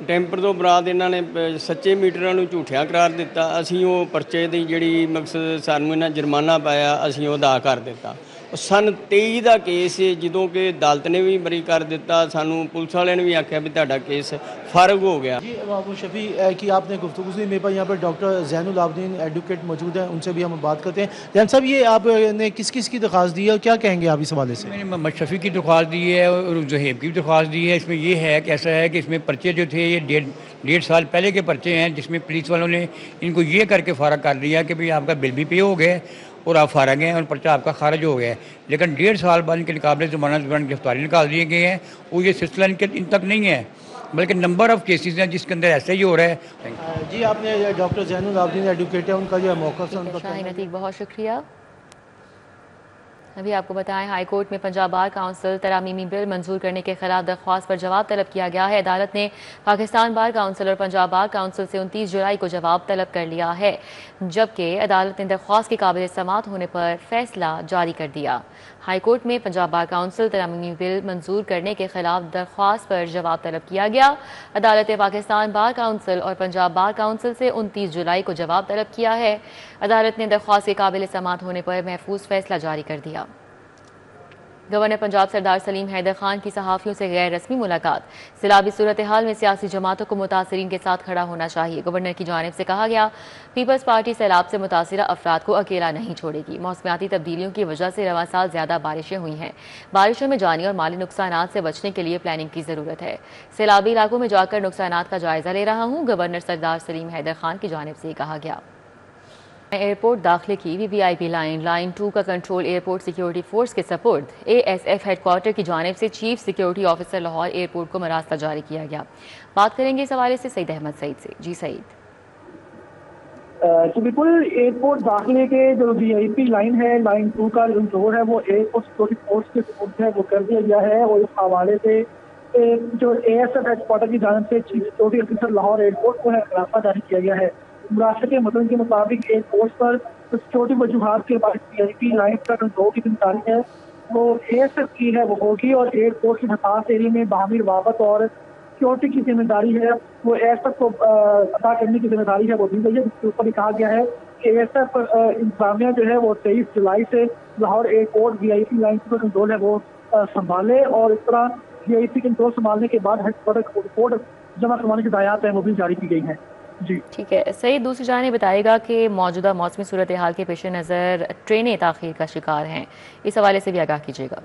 टैंपर तो बरात इन्हां ने सच्चे मीटरां नूं झूठिया करार दिता। असीं वो परचे दी जिहड़ी मकसद सानूं इन्हां जुर्माना पाया असीं वो अदा कर दिता। सन 23 का केस है जो कि अदालत ने भी बरी कर दिता, सानू पुलिस वाले ने भी आख्या भी तुहाडा केस फारग हो गया। जी बाबू शफी की आपने गुफ्तगू से, मेरे पास यहाँ पर डॉक्टर ज़ैनुल आबदीन एडवोकेट मौजूद हैं, उनसे भी हम बात करते हैं। जैन साहब, ये आपने किस किस की दरख्वास्त दी है और क्या कहेंगे आप इस हवाले से? मैंने मोहम्मद शफी की दरख्वास्त दी है और जहेब की भी दरख्वास्त दी है। इसमें ये है कि ऐसा है कि इसमें पर्चे जो थे ये 1.5 साल पहले के पर्चे हैं, जिसमें पुलिस वालों ने इनको ये करके फारग कर दिया कि भाई आपका बिल भी पे हो गया और आप फारग हैं और पर्चा आपका खारिज हो गया है। लेकिन 1.5 साल बाद इनके मुकाबले ज़मानत वारंट गिरफ्तारी निकाल दिए गए हैं और ये सिलसिला इन तक नहीं है, बल्कि नंबर ऑफ़ केसेस हैं जिसके अंदर ऐसे ही हो रहा है। जी, आपने डॉक्टर ज़ैनुल आबदीन एडवोकेट है, उनका जो मौका से उनका शाहीन अतीक, बहुत शुक्रिया। अभी आपको बताएं, हाई कोर्ट में पंजाब बार काउंसिल तरामीमी बिल मंजूर करने के खिलाफ दरख्वास्त पर जवाब तलब किया गया है। अदालत ने पाकिस्तान बार काउंसिल और पंजाब बार काउंसिल से 29 जुलाई को जवाब तलब कर लिया है, जबकि अदालत ने दरख्वास्त के काबिल समाअत होने पर फैसला जारी कर दिया। हाई कोर्ट में पंजाब बार काउंसिल तरामीमी बिल मंजूर करने के खिलाफ दरख्वास्त पर जवाब तलब किया गया। अदालत ने पाकिस्तान बार काउंसिल और पंजाब बार काउंसिल से 29 जुलाई को जवाब तलब किया है। अदालत ने दरख्वास्त के काबिल समाअत होने पर महफूज फैसला जारी कर दिया। गवर्नर पंजाब सरदार सलीम हैदर खान की सहाफ़ियों से गैर रस्मी मुलाकात। सैलाबी सूरत हाल में सियासी जमातों को मुतासरीन के साथ खड़ा होना चाहिए। गवर्नर की जानिब से कहा गया, पीपल्स पार्टी सैलाब से मुतासरा अफराद को अकेला नहीं छोड़ेगी। मौसमियाती तब्दीलियों की वजह से रवां साल ज़्यादा बारिशें हुई हैं। बारिशों में जानी और माली नुकसान से बचने के लिए प्लानिंग की ज़रूरत है। सैलाबी इलाकों में जाकर नुकसान का जायज़ा ले रहा हूँ, गवर्नर सरदार सलीम हैदर खान की जानिब से कहा गया। एयरपोर्ट दाखिले की VVIP लाइन 2 का कंट्रोल एयरपोर्ट सिक्योरिटी फोर्स के सपोर्ट ASF हेडक्वार्टर की जानिब से chief security officer Lahore airport को मरास्ता जारी किया गया। बात करेंगे इस हवाले से सईद अहमद सईद से। जी सईद। तो बिल्कुल, एयरपोर्ट दाखिले के जो VIP लाइन है, लाइन 2 का कंट्रोल है वो एयरपोर्ट सिक्योरिटी फोर्स के सपोर्ट है वो कर दिया गया है। और इस हवाले से जो ASF हेडक्वार्टर की जानिब से chief security officer Lahore airport को है रास्ता जारी किया गया है। मुरास्ते के मतलब के मुताबिक एयरपोर्ट पर सिक्योरिटी वजूहात के बाद VIP लाइन का कंट्रोल की जिम्मेदारी है वो ASF की है वो होगी, और एयरपोर्ट के हसास एरिया में बाहमी रवाबत और सिक्योरिटी की जिम्मेदारी है वो ASF को अदा करने की जिम्मेदारी है वो दी गई है। जिसके ऊपर ही कहा गया है कि ASF इंतजामिया जो है वो 23 जुलाई से लाहौर एयरपोर्ट VIP लाइन का कंट्रोल है वो संभाले, और इस तरह VIP कंट्रोल संभालने के बाद हेडक्वार्टर को रिपोर्ट जमा करवाने की हिदायत है वो भी जारी की गई है। जी ठीक है सईद, दूसरी जानिब बताएगा कि मौजूदा मौसमी सूरत हाल के पेश नज़र ट्रेनें ताख़ीर का शिकार हैं, इस हवाले से भी आगाह कीजिएगा।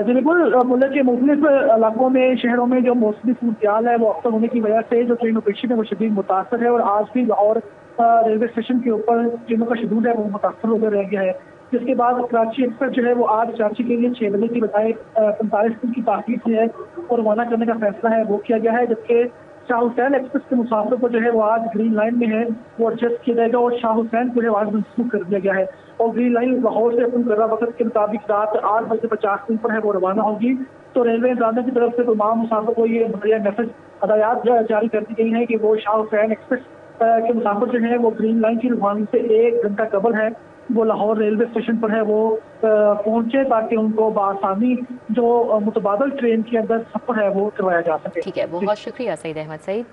जी बिल्कुल, मुल्क के मुख्तलिफ इलाकों में शहरों में जो मौसमी सूरत हाल है वो अक्सर होने की वजह से जो ट्रेन ऑपरेशन है वो शदीद मुतासर है, और आज भी लाहौर रेलवे स्टेशन के ऊपर ट्रेनों का शेड्यूल है वो मुतासर होकर रह गया है। जिसके बाद कराची एक्सप्रेस जो है वो आज कराची के लिए 6 बजे की बजाय 45 दिन की ताख़ीर से है और रवाना करने का फैसला है वो किया गया है। जबकि शाह हुसैन एक्सप्रेस के मुसाफिरों को जो है वो आज ग्रीन लाइन में है वो एडजस्ट किया जाएगा, और शाह हुसैन को जो है आज मनसूख कर दिया गया है। और ग्रीन लाइन लाहौर से अपने मुकर्रर वक्त के मुताबिक रात 8:50 पर है वो रवाना होगी। तो रेलवे इंतजामिया की तरफ से तमाम मुसाफिर को ये मैसेज हदायत जारी कर दी गई है कि वो शाह हुसैन एक्सप्रेस के मुसाफिर जो है वो ग्रीन लाइन की रवानगी से 1 घंटा कबल है वो लाहौर रेलवे स्टेशन पर है वो पहुंचे, ताकि उनको बआसानी जो मुतबादल ट्रेन के अंदर सफर है वो करवाया जा सके। ठीक है, बहुत शुक्रिया सईद अहमद सईद।